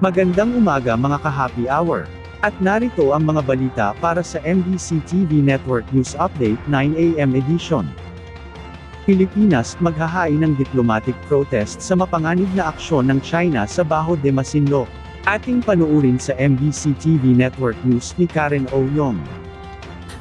Magandang umaga mga ka-happy hour. At narito ang mga balita para sa MBC TV Network News Update 9 AM edition. Pilipinas maghahain ng diplomatic protest sa mapanganib na aksyon ng China sa Baho de Masinloc. Ating panuurin sa MBC TV Network News ni Karen Ouyong.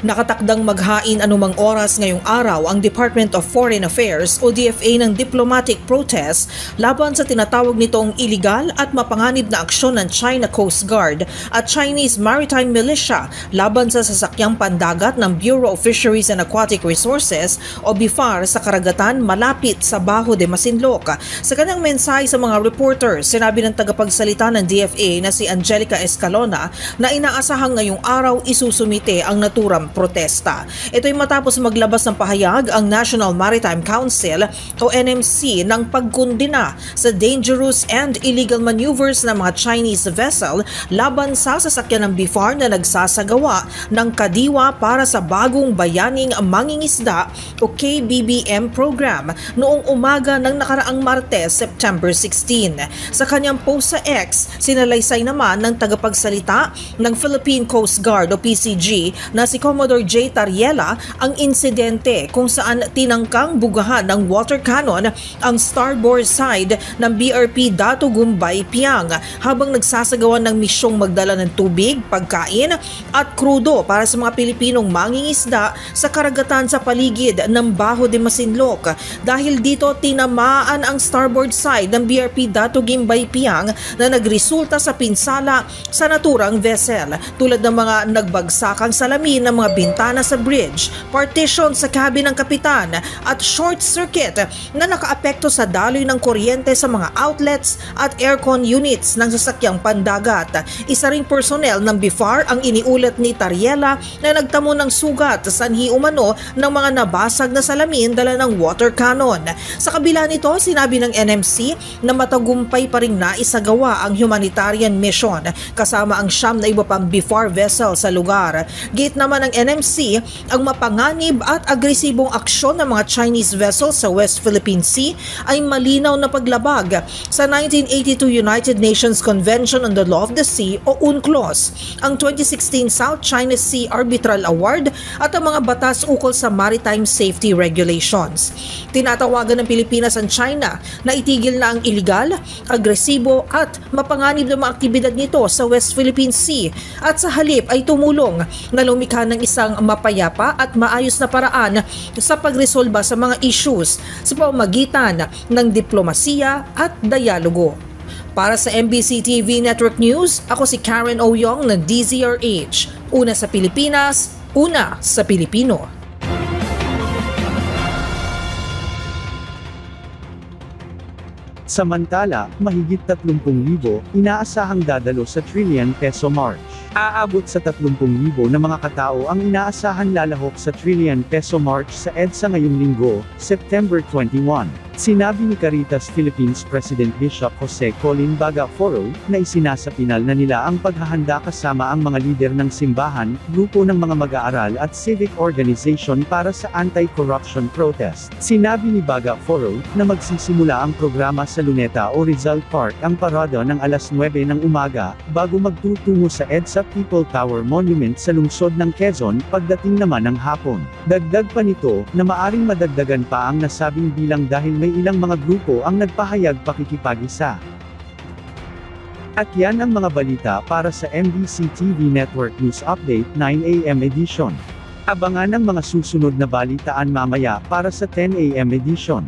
Nakatakdang maghain anumang oras ngayong araw ang Department of Foreign Affairs o DFA ng diplomatic protest laban sa tinatawag nitong iligal at mapanganib na aksyon ng China Coast Guard at Chinese Maritime Militia laban sa sasakyang pandagat ng Bureau of Fisheries and Aquatic Resources o BIFAR sa karagatan malapit sa Baho de Masinloc. Sa kanyang mensahe sa mga reporters, sinabi ng tagapagsalita ng DFA na si Angelica Escalona na inaasahang ngayong araw isusumite ang naturang protesta. Ito'y matapos maglabas ng pahayag ang National Maritime Council o NMC ng pagkundina sa dangerous and illegal maneuvers ng mga Chinese vessel laban sa sasakyan ng BIFAR na nagsasagawa ng kadiwa para sa bagong bayaning mangingisda o KBBM program noong umaga ng nakaraang Martes, September 16. Sa kanyang post sa X, sinalaysay naman ng tagapagsalita ng Philippine Coast Guard o PCG na si Commodore J. Tariela ang insidente kung saan tinangkang bugahan ng water cannon ang starboard side ng BRP Dato Gumbay Piang habang nagsasagawa ng misyong magdala ng tubig, pagkain at krudo para sa mga Pilipinong mangingisda sa karagatan sa paligid ng Baho de Masinloc. Dahil dito tinamaan ang starboard side ng BRP Dato Gumbay Piang na nagresulta sa pinsala sa naturang vessel tulad ng mga nagbagsakang salamin ng mga bintana sa bridge, partition sa cabin ng kapitan at short circuit na nakaapekto sa daloy ng kuryente sa mga outlets at aircon units ng sasakyang pandagat. Isa ring personnel ng BIFAR ang iniulat ni Tariela na nagtamo ng sugat sa sanhi umano ng mga nabasag na salamin dala ng water cannon. Sa kabila nito, sinabi ng NMC na matagumpay pa ring naisagawa ang humanitarian mission kasama ang 9 na iba pang BIFAR vessel sa lugar. Gate naman ng NMC ang mapanganib at agresibong aksyon ng mga Chinese vessels sa West Philippine Sea ay malinaw na paglabag sa 1982 United Nations Convention on the Law of the Sea o UNCLOS, ang 2016 South China Sea Arbitral Award at ang mga batas ukol sa maritime safety regulations. Tinatawagan ng Pilipinas ang China na itigil na ang iligal, agresibo at mapanganib na mga aktibidad nito sa West Philippine Sea at sa halip ay tumulong na lumikha ng isang mapayapa at maayos na paraan sa pagresolba sa mga issues sa pamamagitan ng diplomasiya at dialogo. Para sa MBC TV Network News, ako si Karen Ouyong ng DZRH. Una sa Pilipinas, una sa Pilipino. Samantala, mahigit 30,000 inaasahang dadalo sa trillion peso march. Aabot sa 30,000 na mga katao ang inaasahan lalahok sa trillion peso march sa EDSA ngayong linggo, September 21. Sinabi ni Caritas Philippines President Bishop Jose Colin Baga Foro na isinasapinal na nila ang paghahanda kasama ang mga lider ng simbahan, grupo ng mga mag-aaral at civic organization para sa anti-corruption protest. Sinabi ni Baga Foro na magsisimula ang programa sa Luneta o Rizal Park ang parada ng alas 9 ng umaga, bago magtutungo sa EDSA People Tower Monument sa lungsod ng Quezon pagdating naman ng hapon. Dagdag pa nito na maaring madagdagan pa ang nasabing bilang dahil may ilang mga grupo ang nagpahayag pakikipag-isa. At yan ang mga balita para sa MBC TV Network News Update 9 AM edition. Abangan ang mga susunod na balitaan mamaya para sa 10 AM edition.